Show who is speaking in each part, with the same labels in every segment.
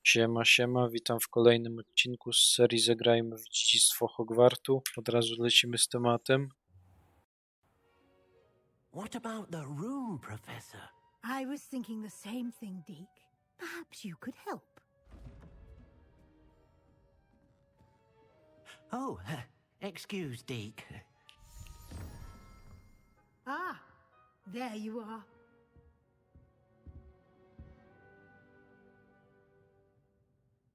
Speaker 1: Siema, siema, witam w kolejnym odcinku z serii Zagrajmy w Dziedzictwo Hogwartu. Od razu lecimy z tematem.
Speaker 2: What about the room, Professor?
Speaker 3: I was thinking the same thing, Deke. Perhaps you could help.
Speaker 2: Oh, excuse, Deke.
Speaker 3: Ah, there you are.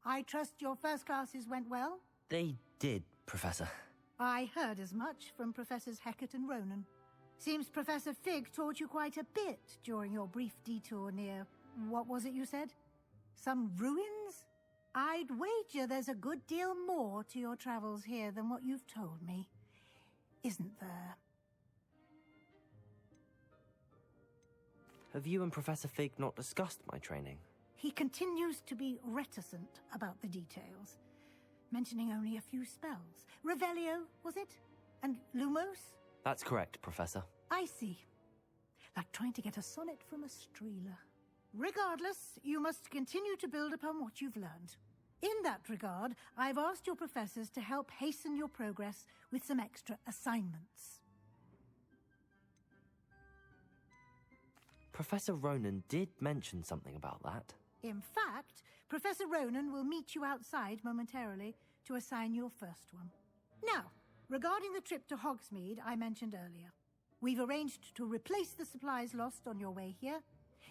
Speaker 3: I trust your first classes went well?
Speaker 2: They did, Professor.
Speaker 3: I heard as much from Professors Hecat and Ronan. Seems Professor Fig taught you quite a bit during your brief detour near... what was it you said? Some ruins? I'd wager there's a good deal more to your travels here than what you've told me. Isn't there?
Speaker 2: Have you and Professor Fig not discussed my training?
Speaker 3: He continues to be reticent about the details, mentioning only a few spells. Revelio, was it? And Lumos?
Speaker 2: That's correct, Professor.
Speaker 3: I see. Like trying to get a sonnet from a streeler. Regardless, you must continue to build upon what you've learned. In that regard, I've asked your professors to help hasten your progress with some extra assignments.
Speaker 2: Professor Ronan did mention something about that.
Speaker 3: In fact, Professor Ronan will meet you outside momentarily to assign your first one. Now, regarding the trip to Hogsmeade I mentioned earlier, we've arranged to replace the supplies lost on your way here,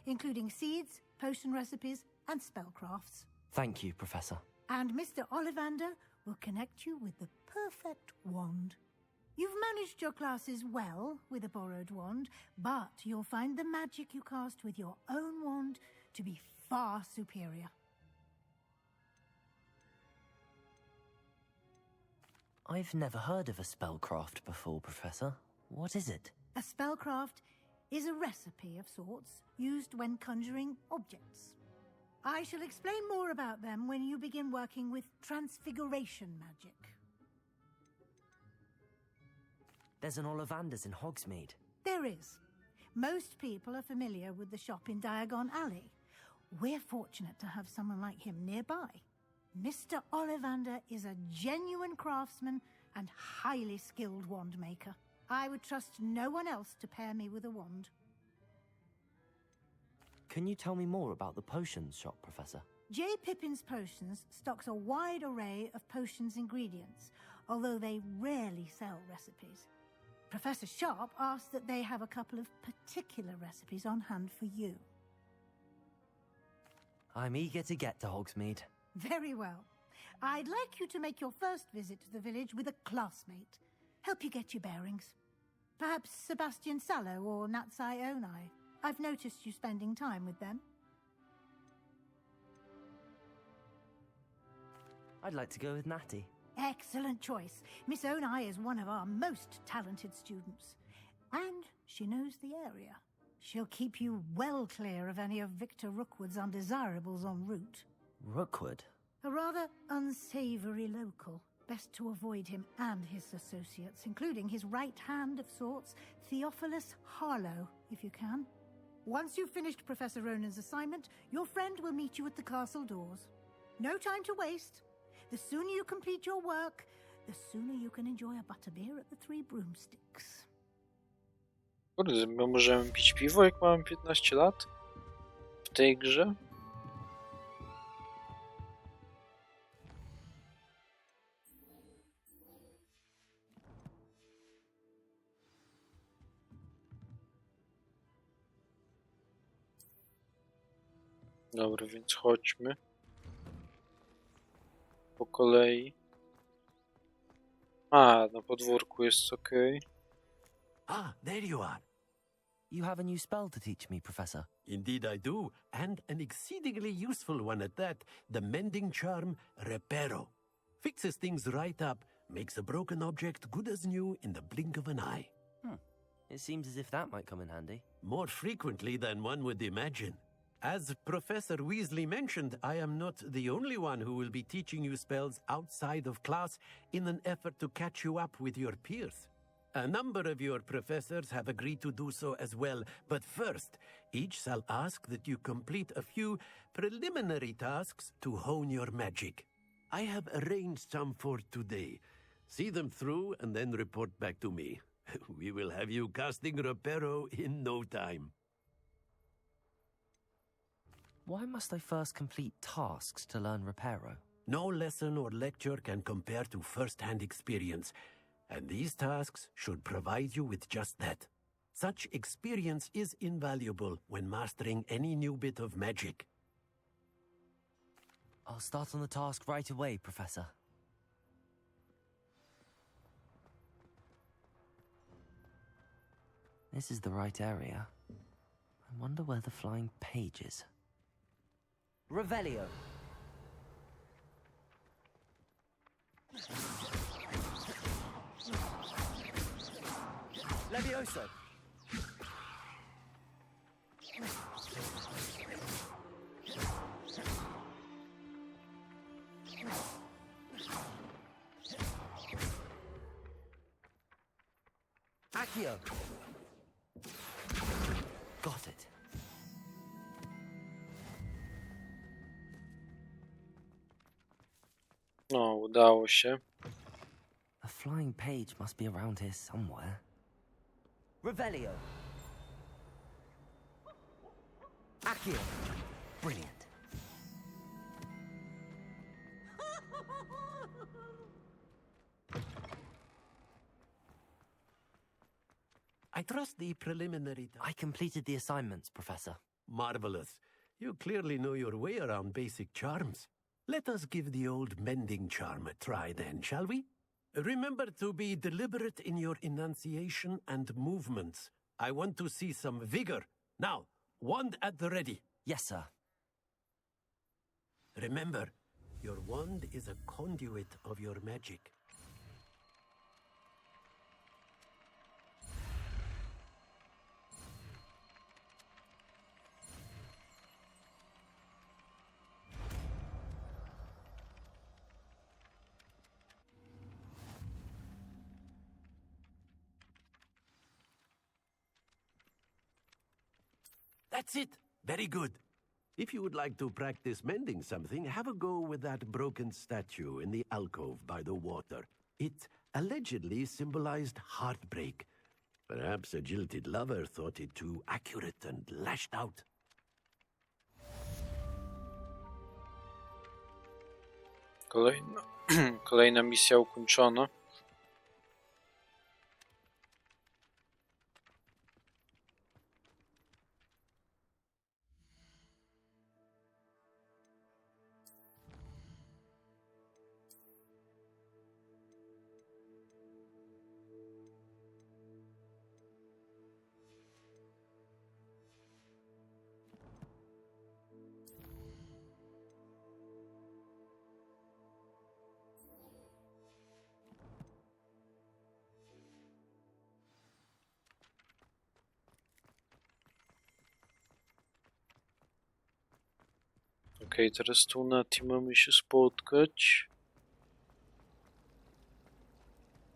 Speaker 3: including seeds, potion recipes, and spellcrafts.
Speaker 2: Thank you, Professor.
Speaker 3: And Mr. Ollivander will connect you with the perfect wand. You've managed your classes well with a borrowed wand, but you'll find the magic you cast with your own wand to be far superior.
Speaker 2: I've never heard of a spellcraft before, Professor. What is it?
Speaker 3: A spellcraft is a recipe of sorts used when conjuring objects. I shall explain more about them when you begin working with transfiguration magic.
Speaker 2: There's an Ollivander's in Hogsmeade.
Speaker 3: There is. Most people are familiar with the shop in Diagon Alley. We're fortunate to have someone like him nearby. Mr. Ollivander is a genuine craftsman and highly skilled wand maker. I would trust no one else to pair me with a wand.
Speaker 2: Can you tell me more about the potions shop, Professor?
Speaker 3: J. Pippin's Potions stocks a wide array of potions ingredients, although they rarely sell recipes. Professor Sharp asked that they have a couple of particular recipes on hand for you.
Speaker 2: I'm eager to get to Hogsmeade.
Speaker 3: Very well. I'd like you to make your first visit to the village with a classmate. Help you get your bearings. Perhaps Sebastian Sallow or Natsai Onai. I've noticed you spending time with them.
Speaker 2: I'd like to go with Natty.
Speaker 3: Excellent choice. Miss Onai is one of our most talented students. And she knows the area. She'll keep you well clear of any of Victor Rookwood's undesirables en route.
Speaker 2: Rookwood?
Speaker 3: A rather unsavory local. Best to avoid him and his associates, including his right hand of sorts, Theophilus Harlow, if you can. Once you've finished Professor Ronan's assignment, your friend will meet you at the castle doors. No time to waste. The sooner you complete your work, the sooner you can enjoy a butterbeer at the Three Broomsticks.
Speaker 1: Kurde, my możemy pić piwo, jak mamy 15 lat? W tej grze? Dobra, więc chodźmy po kolei. A, na podwórku jest ok.
Speaker 4: Ah, there you are.
Speaker 2: You have a new spell to teach me, Professor.
Speaker 4: Indeed I do, and an exceedingly useful one at that, the mending charm Reparo. Fixes things right up, makes a broken object good as new in the blink of an eye.
Speaker 2: It seems as if that might come in handy.
Speaker 4: More frequently than one would imagine. As Professor Weasley mentioned, I am not the only one who will be teaching you spells outside of class in an effort to catch you up with your peers. A number of your professors have agreed to do so as well, but first, each shall ask that you complete a few preliminary tasks to hone your magic. I have arranged some for today. See them through and then report back to me. We will have you casting Reparo in no time.
Speaker 2: Why must I first complete tasks to learn Reparo?
Speaker 4: No lesson or lecture can compare to first-hand experience, and these tasks should provide you with just that. Such experience is invaluable when mastering any new bit of magic.
Speaker 2: I'll start on the task right away, Professor. This is the right area. I wonder where the flying page is. Revelio. Levioso. Accio. Got it.
Speaker 1: No, udało się.
Speaker 2: A flying page must be around here somewhere. Revelio. Accio. Brilliant.
Speaker 4: I trust the preliminary...
Speaker 2: I completed the assignments, Professor.
Speaker 4: Marvelous. You clearly know your way around basic charms. Let us give the old mending charm a try then, shall we? Remember to be deliberate in your enunciation and movements. I want to see some vigor. Now, wand at the ready.
Speaker 2: Yes, sir.
Speaker 4: Remember, your wand is a conduit of your magic. That's it. Very good. If you would like to practice mending something, have a go with that broken statue in the alcove by the water. It allegedly symbolized heartbreak. Perhaps a jilted lover thought it too accurate and lashed out.
Speaker 1: Kolejna misja ukończona. Okej, teraz tu na tym mamy się spotkać.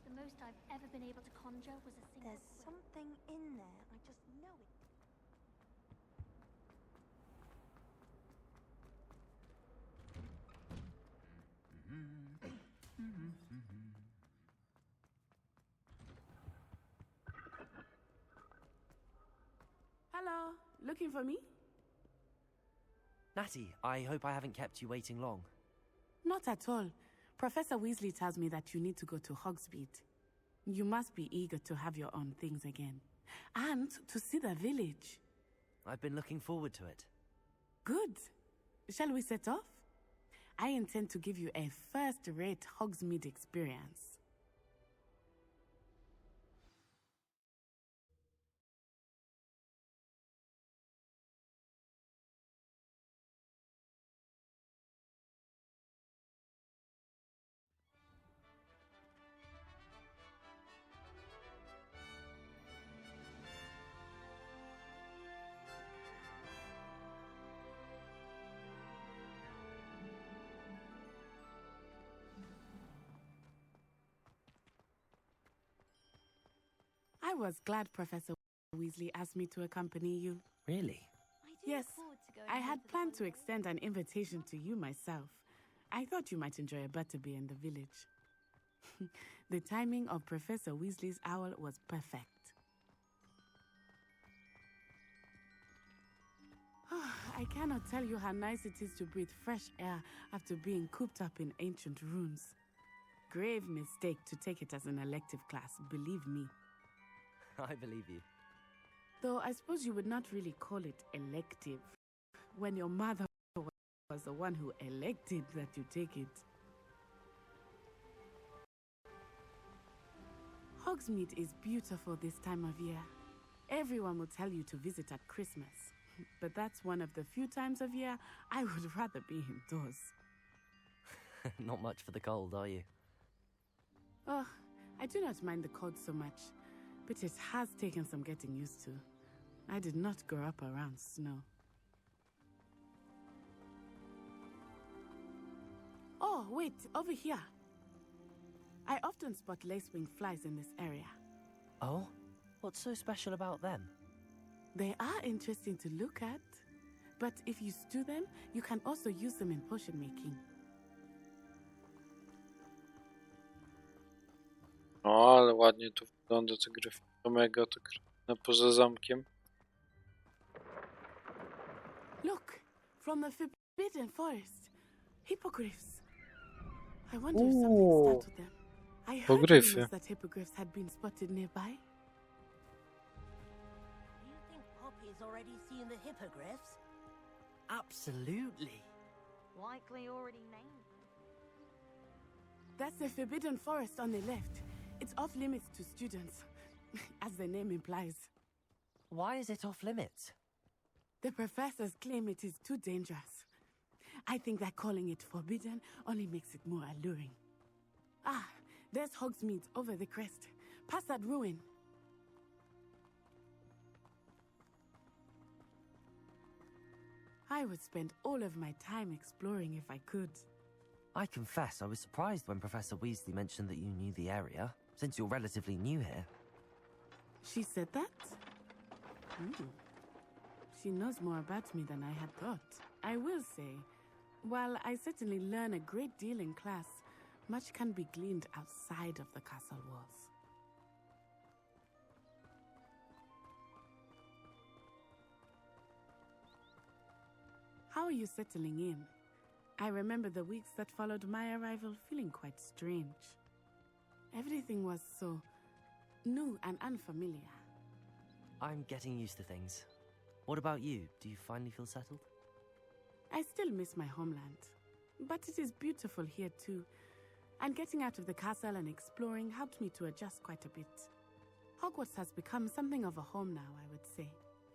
Speaker 5: The most I've ever been able to conjure was a single
Speaker 6: There's something in there. I just know it.
Speaker 7: Hello, looking for me?
Speaker 2: Natty, I hope I haven't kept you waiting long.
Speaker 7: Not at all. Professor Weasley tells me that you need to go to Hogsmeade. You must be eager to have your own things again. And to see the village.
Speaker 2: I've been looking forward to it.
Speaker 7: Good. Shall we set off? I intend to give you a first-rate Hogsmeade experience. I was glad Professor Weasley asked me to accompany you.
Speaker 2: Really?
Speaker 5: I do
Speaker 7: Yes,
Speaker 5: look forward to going
Speaker 7: I
Speaker 5: home
Speaker 7: had
Speaker 5: for the
Speaker 7: planned to
Speaker 5: holidays.
Speaker 7: extend an invitation to you myself. I thought you might enjoy a butterbeer in the village. The timing of Professor Weasley's owl was perfect. I cannot tell you how nice it is to breathe fresh air after being cooped up in ancient ruins. Grave mistake to take it as an elective class, believe me.
Speaker 2: I believe you.
Speaker 7: Though I suppose you would not really call it elective when your mother was the one who elected that you take it. Hogsmeade is beautiful this time of year. Everyone will tell you to visit at Christmas, but that's one of the few times of year I would rather be indoors.
Speaker 2: Not much for the cold, are you?
Speaker 7: Oh, I do not mind the cold so much, but it has taken some getting used to. I did not grow up around snow. Oh, wait, over here. I often spot lacewing flies in this area.
Speaker 2: Oh? What's so special about them?
Speaker 7: They are interesting to look at, but if you stew them, you can also use them in potion making.
Speaker 1: O, ale ładnie tu wygląda te gryfy. To mega to kręcone poza zamkiem.
Speaker 7: Look, from the Forbidden Forest. Hippogriffs. I wonder if something
Speaker 1: Ooh.
Speaker 7: startled them. I heard
Speaker 1: Pogryfy.
Speaker 7: rumors that hippogriffs had been spotted nearby.
Speaker 8: You think Poppy's already seen the hippogriffs? Absolutely.
Speaker 6: Likely already named them.
Speaker 7: That's the Forbidden Forest on the left. It's off limits to students, as the name implies.
Speaker 2: Why is it off limits?
Speaker 7: The professors claim it is too dangerous. I think that calling it forbidden only makes it more alluring. Ah, there's Hogsmeade over the crest. Past that ruin. I would spend all of my time exploring if I could.
Speaker 2: I confess I was surprised when Professor Weasley mentioned that you knew the area, since you're relatively new here.
Speaker 7: She said that? She knows more about me than I had thought. I will say, while I certainly learn a great deal in class, much can be gleaned outside of the castle walls. How are you settling in? I remember the weeks that followed my arrival feeling quite strange. Everything was so new and unfamiliar.
Speaker 2: I'm getting used to things. What about you? Do you finally feel settled?
Speaker 7: I still miss my homeland, but it is beautiful here too, and getting out of the castle and exploring helped me to adjust quite a bit. Hogwarts has become something of a home now, I would say.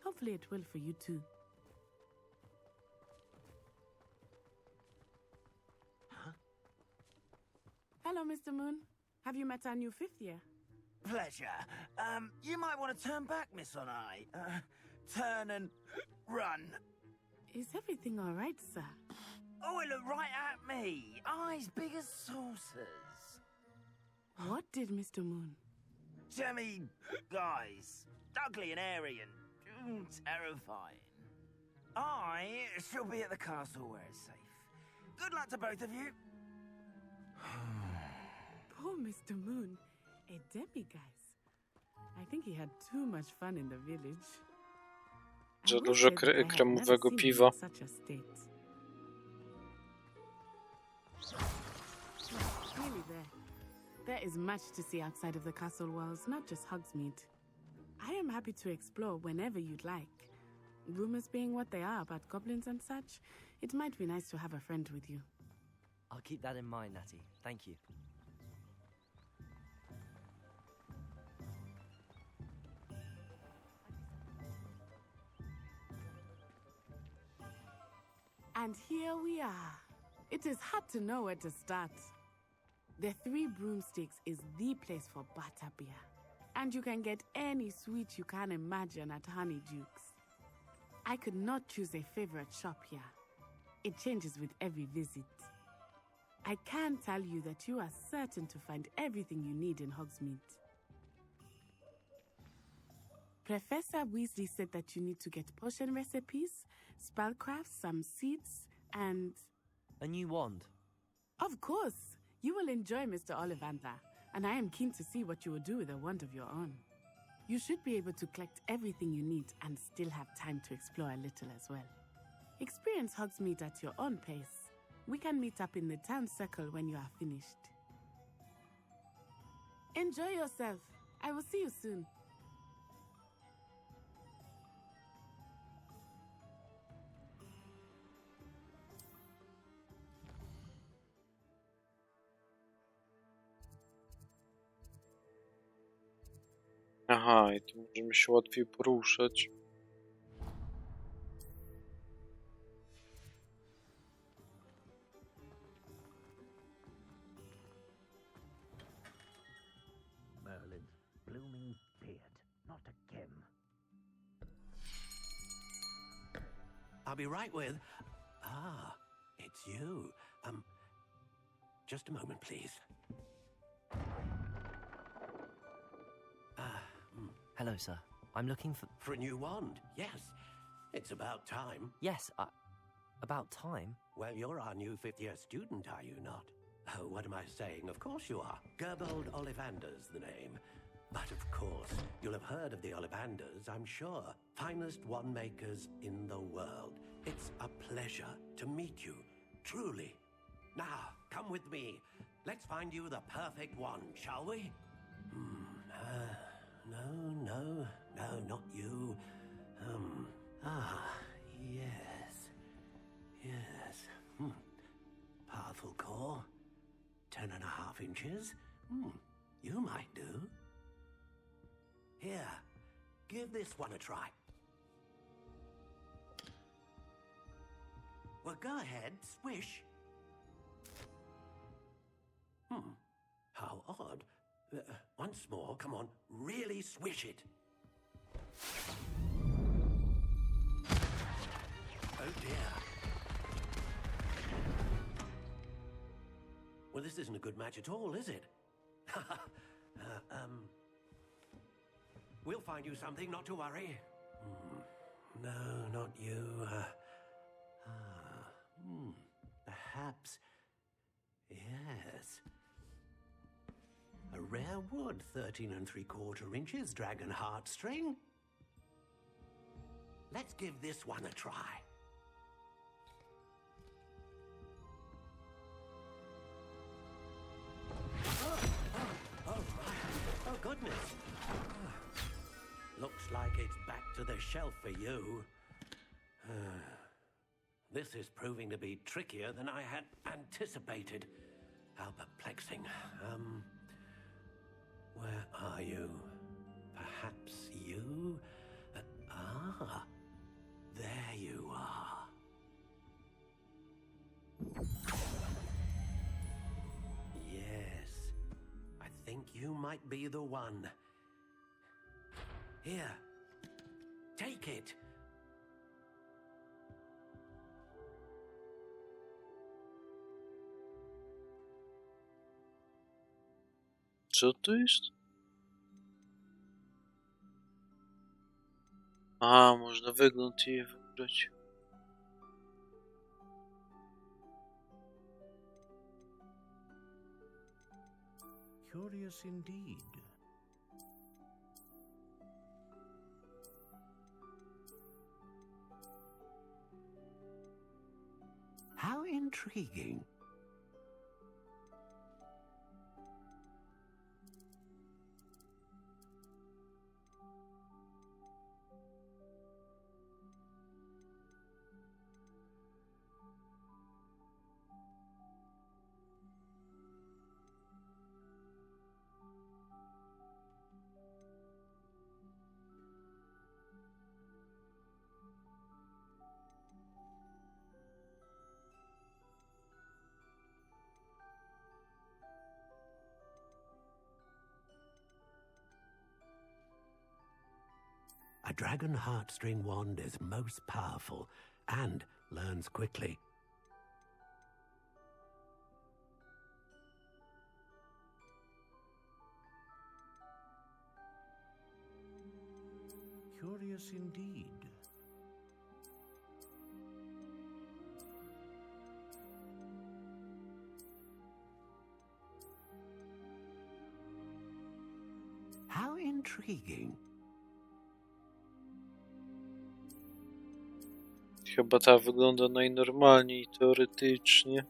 Speaker 7: Hopefully it will for you too. Hello, Mr. Moon. Have you met our new fifth year?
Speaker 8: Pleasure. You might want to turn back, Miss On Eye. Turn and run.
Speaker 7: Is everything all right, sir?
Speaker 8: Oh, it looked right at me. Eyes big as saucers.
Speaker 7: What did Mr. Moon?
Speaker 8: Jemmy guys. Ugly and airy and terrifying. I shall be at the castle where it's safe. Good luck to both of you.
Speaker 7: Poor Mr. Moon, a demiguise. I think he had too much fun in the village. I
Speaker 1: Za
Speaker 7: will
Speaker 1: dużo
Speaker 7: say that I had
Speaker 1: kremowego
Speaker 7: never seen him
Speaker 1: piwa.
Speaker 7: in such a state. Really there is much to see outside of the castle walls, not just Hogsmeade. I am happy to explore whenever you'd like. Rumors being what they are about goblins and such, it might be nice to have a friend with you.
Speaker 2: I'll keep that in mind, Natty. Thank you.
Speaker 7: And here we are. It is hard to know where to start. The Three Broomsticks is the place for butterbeer. And you can get any sweet you can imagine at Honeydukes. I could not choose a favorite shop here. It changes with every visit. I can tell you that you are certain to find everything you need in Hogsmeade. Professor Weasley said that you need to get potion recipes, spellcrafts, some seeds, and...
Speaker 2: A new wand.
Speaker 7: Of course! You will enjoy Mr. Ollivander, and I am keen to see what you will do with a wand of your own. You should be able to collect everything you need and still have time to explore a little as well. Experience Hogsmeade at your own pace. We can meet up in the town circle when you are finished. Enjoy yourself. I will see you soon.
Speaker 1: Aha, i tu możemy się łatwiej poruszać.
Speaker 4: Merlin's blooming beard. Not again. I'll be right with... Ah, it's you. Just a moment, please.
Speaker 2: Hello, sir. I'm looking for...
Speaker 4: For a new wand, yes. It's about time.
Speaker 2: Yes, about time.
Speaker 4: Well, you're our new fifth-year student, are you not? Oh, what am I saying? Of course you are. Gerbold Ollivander's the name. But of course, you'll have heard of the Ollivanders, I'm sure. Finest wand makers in the world. It's a pleasure to meet you, truly. Now, come with me. Let's find you the perfect wand, shall we? No, not you. Yes. Powerful core. 10.5 inches. You might do. Here, give this one a try. Well, go ahead, swish. How odd. Once more, come on, really swish it. Oh dear. Well, this isn't a good match at all, is it? We'll find you something, not to worry. No, not you. Perhaps. Yes. A rare wood, 13 3/4 inches, dragon heartstring. Let's give this one a try. Oh my, oh goodness. Looks like it's back to the shelf for you. This is proving to be trickier than I had anticipated. How perplexing. Where are you? Perhaps you? There you are. Yes, I think you might be the one. Here, take it.
Speaker 1: Co to jest? A, można wygląd jej wybrać.
Speaker 9: Curious indeed.
Speaker 4: How intriguing. A dragon heartstring wand is most powerful and learns quickly.
Speaker 9: Curious indeed.
Speaker 4: How intriguing.
Speaker 1: Chyba ta wygląda najnormalniej teoretycznie.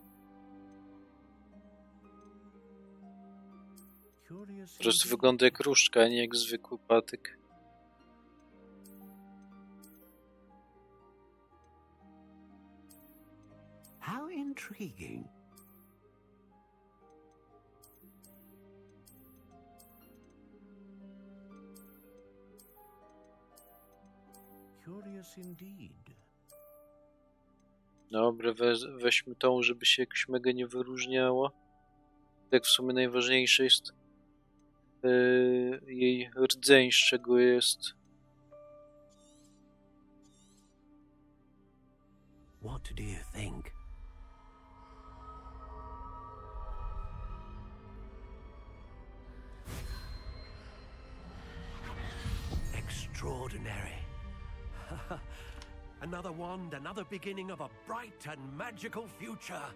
Speaker 1: Po prostu wygląda jak różdżka, a nie jak zwykły patyk.
Speaker 4: How intriguing.
Speaker 9: Curious indeed.
Speaker 1: Dobra, weźmy tą, żeby się jakoś mega nie wyróżniała. Tak w sumie najważniejsze jest jej rdzeń, z czego jest.
Speaker 4: What do you think? Extraordinary. Another wand, another beginning of a bright and magical future.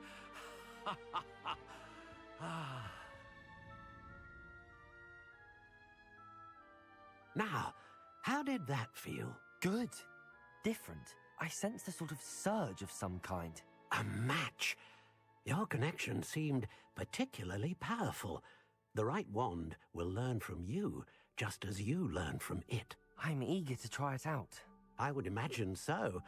Speaker 4: Now, how did that feel?
Speaker 2: Good. Different. I sensed a sort of surge of some kind.
Speaker 4: A match. Your connection seemed particularly powerful. The right wand will learn from you, just as you learn from it.
Speaker 2: I'm eager to try it out.
Speaker 4: I would imagine so.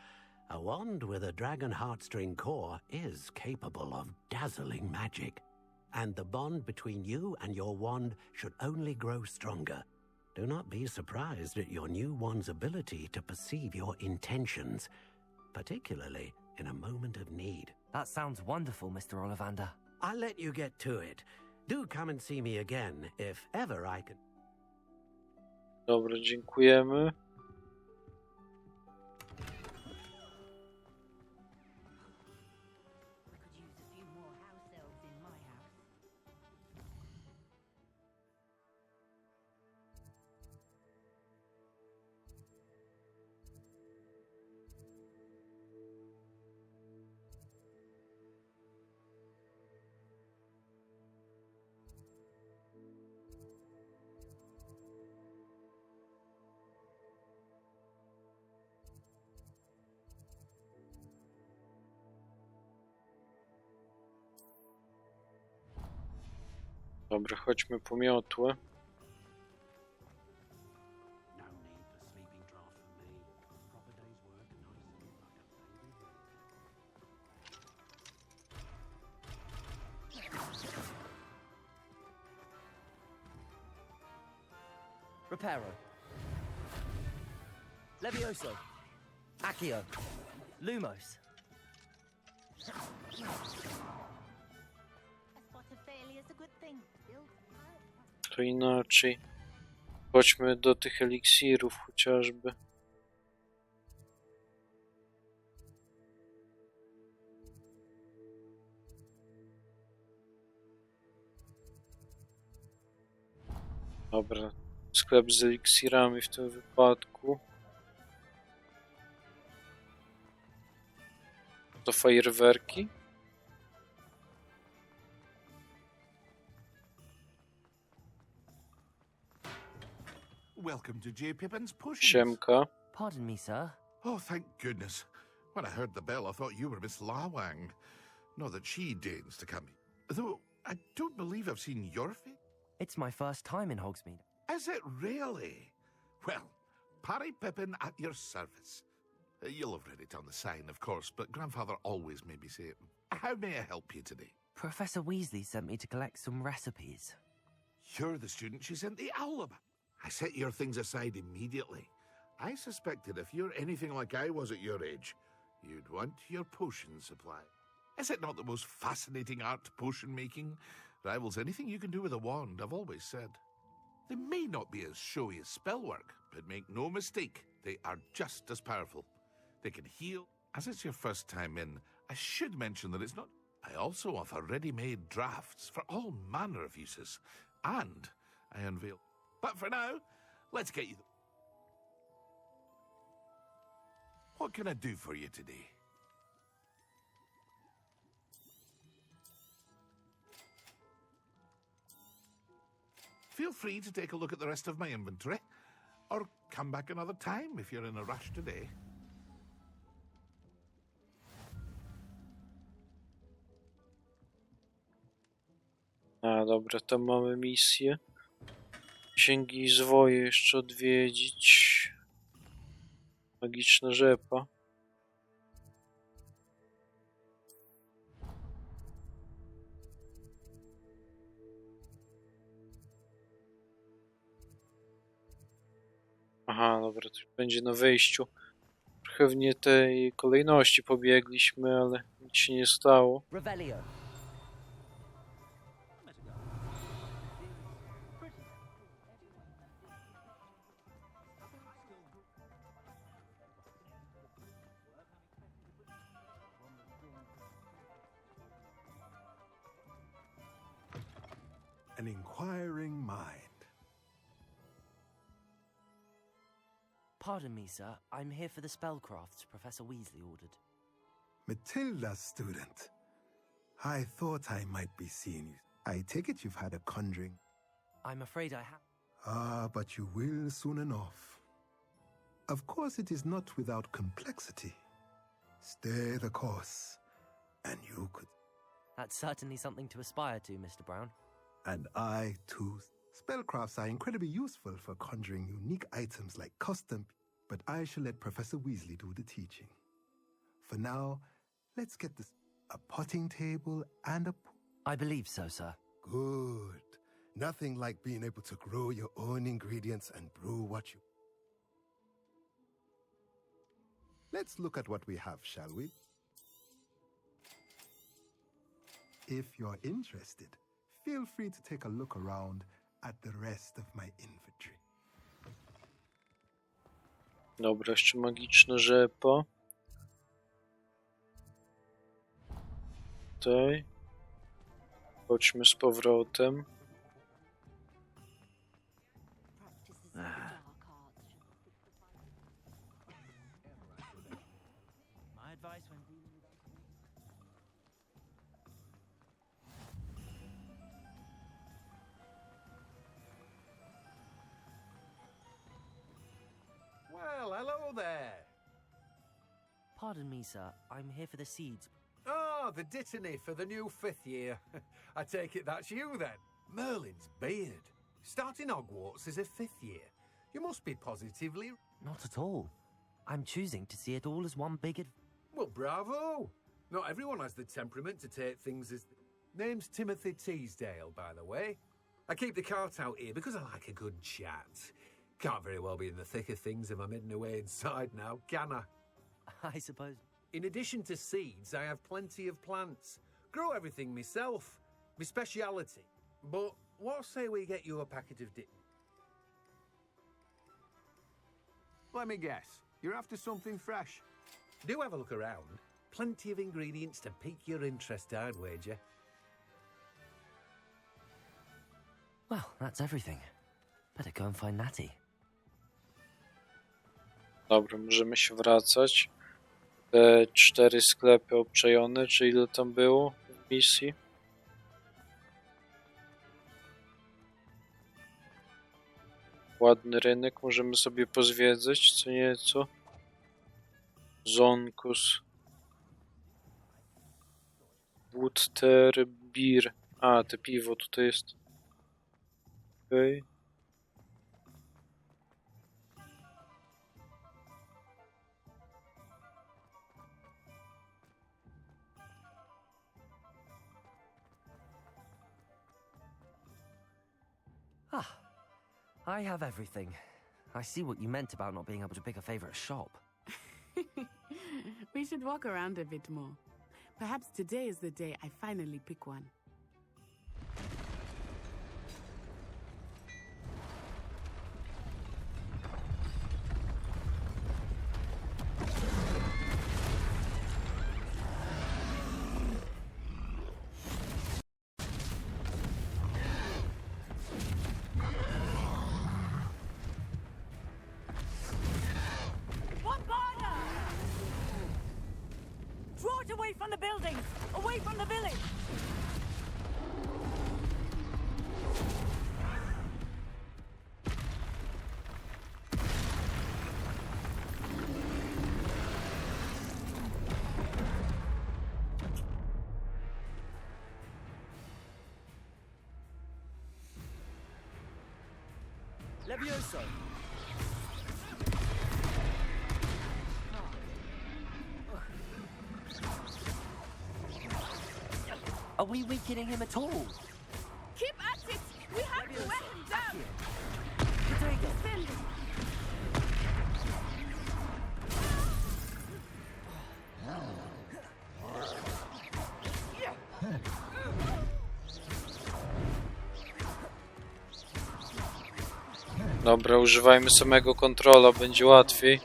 Speaker 4: A wand with a dragon heartstring core is capable of dazzling magic. And the bond between you and your wand should only grow stronger. Do not be surprised at your new wand's ability to perceive your intentions, particularly in a moment of need.
Speaker 2: That sounds wonderful, Mr. Ollivander.
Speaker 4: I'll let you get to it. Do come and see me again, if ever I can.
Speaker 1: Dobra, dziękujemy. Dobra, chodźmy po miotłę.
Speaker 2: Reparo. Levioso. Accio. Lumos.
Speaker 6: A spot of failure is a good thing.
Speaker 1: To inaczej. Chodźmy do tych eliksirów chociażby. Dobra, sklep z eliksirami w tym wypadku. To fajerwerki?
Speaker 10: Welcome to J. Pippin's Potions.
Speaker 1: Siemka.
Speaker 2: Pardon me, sir.
Speaker 10: Oh, thank goodness. When I heard the bell, I thought you were Miss Lawang. Not that she deigns to come. Though, I don't believe I've seen your face.
Speaker 2: It's my first time in Hogsmeade.
Speaker 10: Is it really? Well, Parry Pippin at your service. You'll have read it on the sign, of course, but Grandfather always made me say it. How may I help you today?
Speaker 2: Professor Weasley sent me to collect some recipes.
Speaker 10: You're the student she sent the owl about. I set your things aside immediately. I suspected if you're anything like I was at your age, you'd want your potion supply. Is it not the most fascinating art, potion making? Rivals anything you can do with a wand, I've always said. They may not be as showy as spellwork, but make no mistake, they are just as powerful. They can heal. As it's your first time in, I should mention that it's not... I also offer ready-made drafts for all manner of uses. And I unveil... But for now, let's get you... What can I do for you today? Feel free to take a look at the rest of my inventory, or come back another time if you're in a rush today.
Speaker 1: A, dobra, tam mamy misję. Księgi i zwoje jeszcze odwiedzić. Magiczna rzepa. Aha, dobra, to będzie na wejściu. Trochę w nie tej kolejności pobiegliśmy, ale nic się nie stało.
Speaker 2: Revelio.
Speaker 11: An inquiring mind.
Speaker 2: Pardon me, sir. I'm here for the spellcrafts Professor Weasley ordered.
Speaker 11: Matilda's student. I thought I might be seeing you. I take it you've had a conjuring.
Speaker 2: I'm afraid I have.
Speaker 11: Ah, but you will soon enough. Of course, it is not without complexity. Stay the course, and you could.
Speaker 2: That's certainly something to aspire to, Mr. Brown.
Speaker 11: And I, too. Spellcrafts are incredibly useful for conjuring unique items like custom, but I shall let Professor Weasley do the teaching. For now, let's get this. A potting table and a...
Speaker 2: I believe so, sir.
Speaker 11: Good. Nothing like being able to grow your own ingredients and brew what you... Let's look at what we have, shall we? If you're interested, feel free to take a look around at the rest of my inventory.
Speaker 1: Dobra, jeszcze magiczna rzepa. Tutaj. Chodźmy z powrotem.
Speaker 4: Well, hello there.
Speaker 2: Pardon me, sir. I'm here for the seeds.
Speaker 4: Oh, the dittany for the new 5th year. I take it that's you then. Merlin's beard. Starting Hogwarts as a 5th year. You must be positively...
Speaker 2: Not at all. I'm choosing to see it all as one big
Speaker 4: Well, bravo. Not everyone has the temperament to take things as... Name's Timothy Teasdale, by the way. I keep the cart out here because I like a good chat. Can't very well be in the thick of things if I'm hidden away inside now, can I?
Speaker 2: I suppose.
Speaker 4: In addition to seeds, I have plenty of plants. Grow everything myself. My speciality. But what say we get you a packet of dip?
Speaker 12: Let me guess. You're after something fresh.
Speaker 4: Do have a look around. Plenty of ingredients to pique your interest, I'd wager.
Speaker 2: Well, that's everything. Better go and find Natty.
Speaker 1: Dobra, możemy się wracać. Te 4 sklepy obczajone, czy ile tam było w misji? Ładny rynek, możemy sobie pozwiedzać co nieco. Zonkus. Woodter Beer. A, te piwo tutaj jest. Okej.
Speaker 2: Ah, I have everything. I see what you meant about not being able to pick a favorite shop.
Speaker 7: We should walk around a bit more. Perhaps today is the day I finally pick one.
Speaker 13: buildings! Away from the village!
Speaker 2: Levioso! Are we weakening him at all?
Speaker 7: Keep at it! We have to wear him down!
Speaker 2: Rodrigo!
Speaker 1: Dobra, używajmy samego kontrola, będzie łatwiej.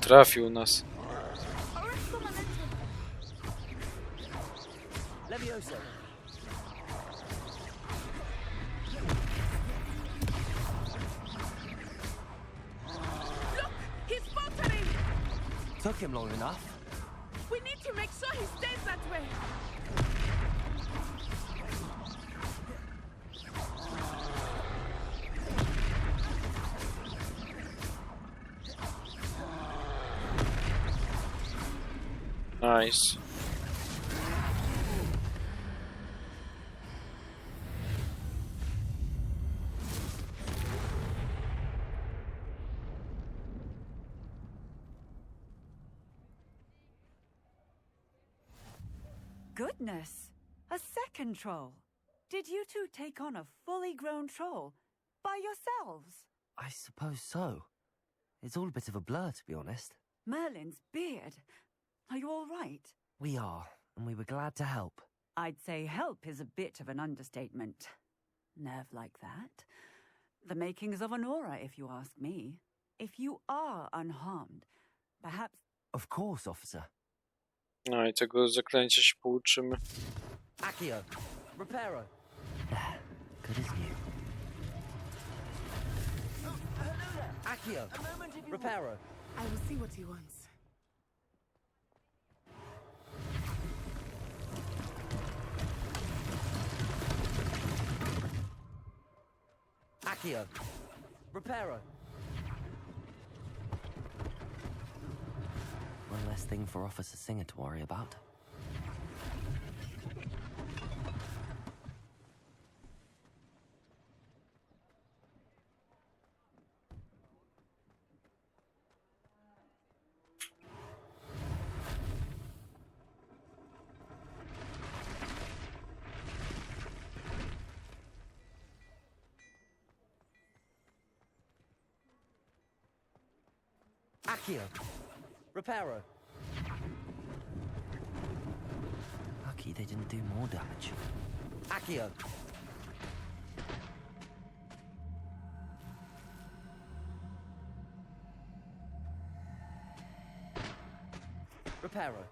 Speaker 1: Trafił nas.
Speaker 2: Levioso!
Speaker 7: Look! He's faltering!
Speaker 2: Took him long enough.
Speaker 7: We need to make sure he stays that way!
Speaker 1: Nice.
Speaker 13: Goodness! A second troll! Did you two take on a fully grown troll? By yourselves?
Speaker 2: I suppose so. It's all a bit of a blur, to be honest.
Speaker 13: Merlin's beard! Are you all right?
Speaker 2: We are, and we were glad to help.
Speaker 13: I'd say help is a bit of an understatement. Nerve like that. The makings of an aura, if you ask me. If you are unharmed, perhaps...
Speaker 2: Of course, officer.
Speaker 1: No i tego zaklęcia się pouczymy.
Speaker 2: Accio! Reparo! Good as new. Accio! Reparo!
Speaker 7: I will see what he wants.
Speaker 2: Accio! Reparo! One less thing for Officer Singer to worry about. Accio! Reparo! Lucky they didn't do more damage. Accio! Reparo!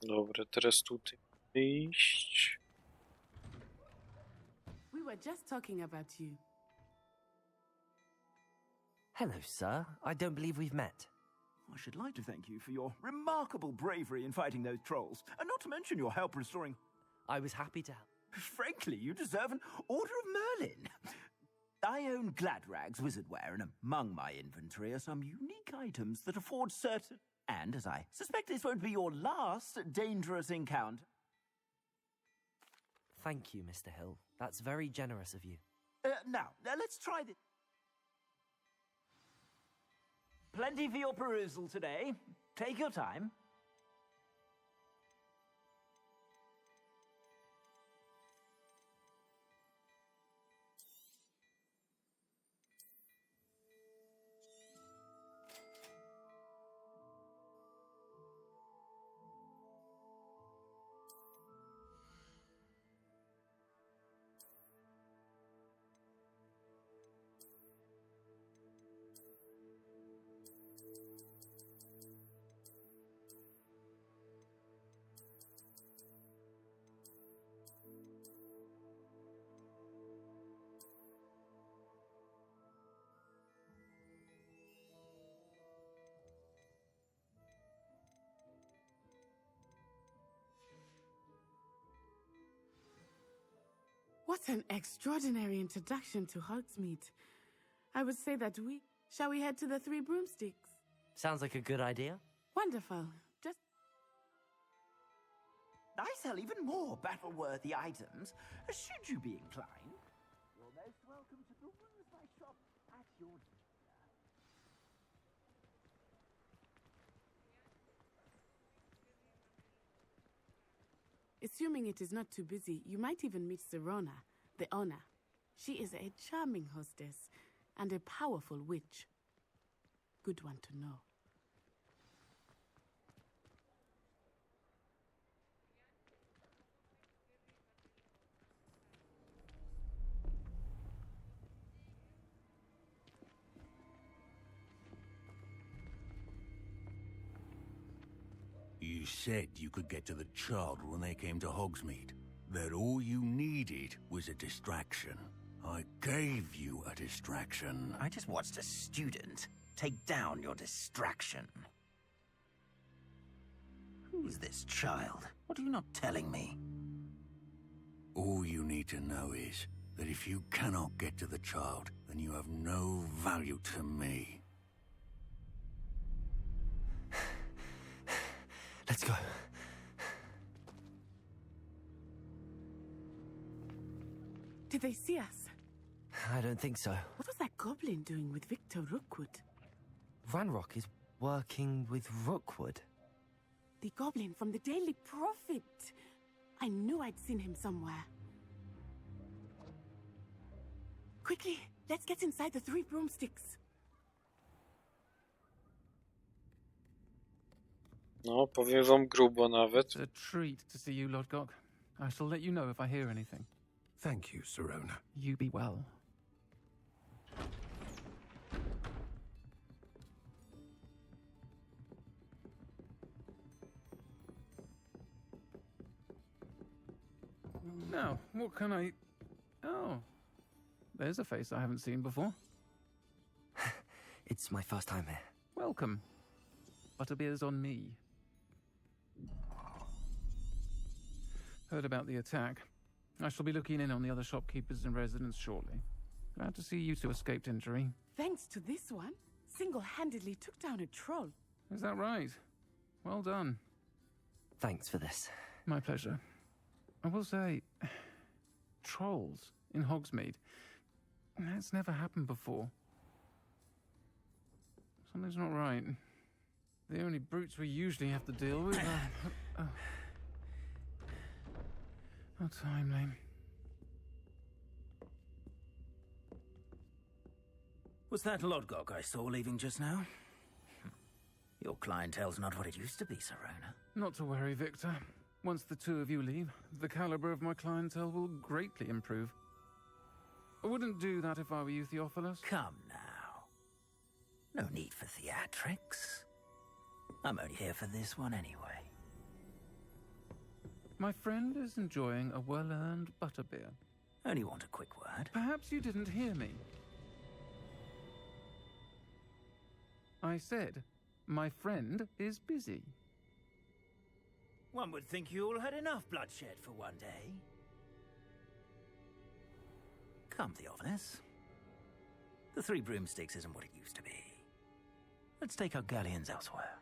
Speaker 1: Dobra, teraz tutaj iść.
Speaker 7: We were just talking about you.
Speaker 2: Hello, sir. I don't believe we've met.
Speaker 8: I should like to thank you for your remarkable bravery in fighting those trolls, and not to mention your help restoring...
Speaker 2: I was happy to help.
Speaker 8: Frankly, you deserve an Order of Merlin. I own Gladrag's wizardware, and among my inventory are some unique items that afford certain... And, as I suspect this won't be your last dangerous encounter...
Speaker 2: Thank you, Mr. Hill. That's very generous of you.
Speaker 8: Now, let's try this. Plenty for your perusal today. Take your time.
Speaker 7: What an extraordinary introduction to Hogsmeade. I would say that shall we head to the Three Broomsticks?
Speaker 2: Sounds like a good idea.
Speaker 7: Wonderful. Just...
Speaker 8: I sell even more battle-worthy items, should you be inclined. You're most welcome to peruse my shop at your leisure.
Speaker 7: Assuming it is not too busy, you might even meet Serona, the owner. She is a charming hostess and a powerful witch. Good one to know.
Speaker 9: You said you could get to the child when they came to Hogsmeade. That all you needed was a distraction. I gave you a distraction.
Speaker 8: I just watched a student take down your distraction. Who's this child? What are you not telling me?
Speaker 9: All you need to know is that if you cannot get to the child, then you have no value to me.
Speaker 2: Let's go.
Speaker 7: Did they see us?
Speaker 2: I don't think so.
Speaker 7: What was that goblin doing with Victor Rookwood?
Speaker 2: Ranrock is working with Rookwood.
Speaker 7: The goblin from the Daily Prophet. I knew I'd seen him somewhere. Quickly, let's get inside the Three Broomsticks.
Speaker 1: No, powiem wam grubo nawet.
Speaker 14: It's a treat to see you, Lodgok. I shall let you know if I hear anything.
Speaker 4: Thank you, Serona.
Speaker 14: You be well. Now, what can I... Oh, there's a face I haven't seen before.
Speaker 2: It's my first time here.
Speaker 14: Welcome. Butterbeer's on me. Heard about the attack. I shall be looking in on the other shopkeepers and residents shortly. Glad to see you two escaped injury.
Speaker 7: Thanks to this one, single-handedly took down a troll.
Speaker 14: Is that right? Well done.
Speaker 2: Thanks for this.
Speaker 14: My pleasure. I will say, trolls in Hogsmeade. That's never happened before. Something's not right. The only brutes we usually have to deal with are... How timely.
Speaker 8: Was that Lodgok I saw leaving just now? Your clientele's not what it used to be, Serona.
Speaker 14: Not to worry, Victor. Once the two of you leave, the caliber of my clientele will greatly improve. I wouldn't do that if I were you, Theophilus.
Speaker 8: Come now. No need for theatrics. I'm only here for this one anyway.
Speaker 14: My friend is enjoying a well-earned butterbeer.
Speaker 8: Only want a quick word.
Speaker 14: Perhaps you didn't hear me. I said, my friend is busy.
Speaker 8: One would think you all had enough bloodshed for one day. Come, Theophilus. The Three Broomsticks isn't what it used to be. Let's take our galleons elsewhere.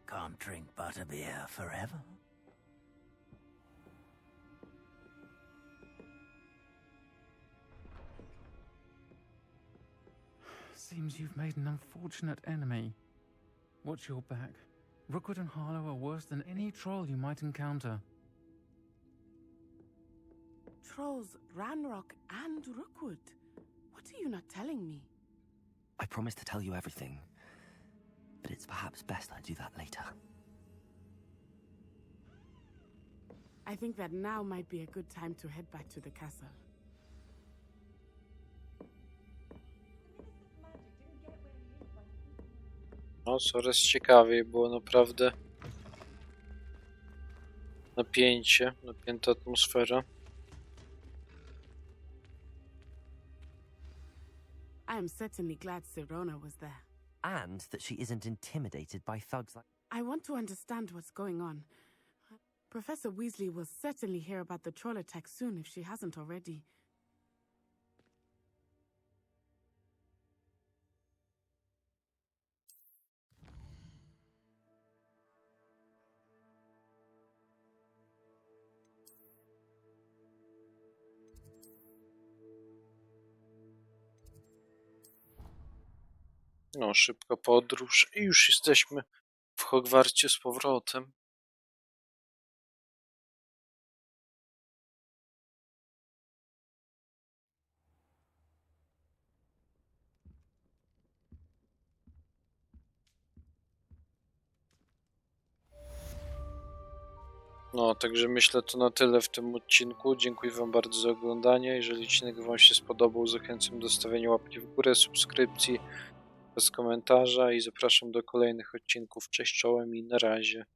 Speaker 8: Can't drink butterbeer forever.
Speaker 14: Seems you've made an unfortunate enemy. Watch your back. Rookwood and Harlow are worse than any troll you might encounter.
Speaker 7: Trolls, Ranrock, and Rookwood. What are you not telling me?
Speaker 2: I promised to tell you everything, but it's perhaps best I do that later.
Speaker 7: I think that now might be a good time to head back to the castle.
Speaker 1: No, coraz ciekawiej było naprawdę. Napięcie, napięta atmosfera.
Speaker 7: I am certainly glad Sirona was there.
Speaker 2: And that she isn't intimidated by thugs like...
Speaker 7: I want to understand what's going on. Professor Weasley will certainly hear about the troll attack soon if she hasn't already.
Speaker 1: No, szybka podróż i już jesteśmy w Hogwarcie z powrotem. No, także myślę to na tyle w tym odcinku. Dziękuję wam bardzo za oglądanie. Jeżeli odcinek wam się spodobał, zachęcam do stawiania łapki w górę, subskrypcji, bez komentarza i zapraszam do kolejnych odcinków. Cześć czołem i na razie.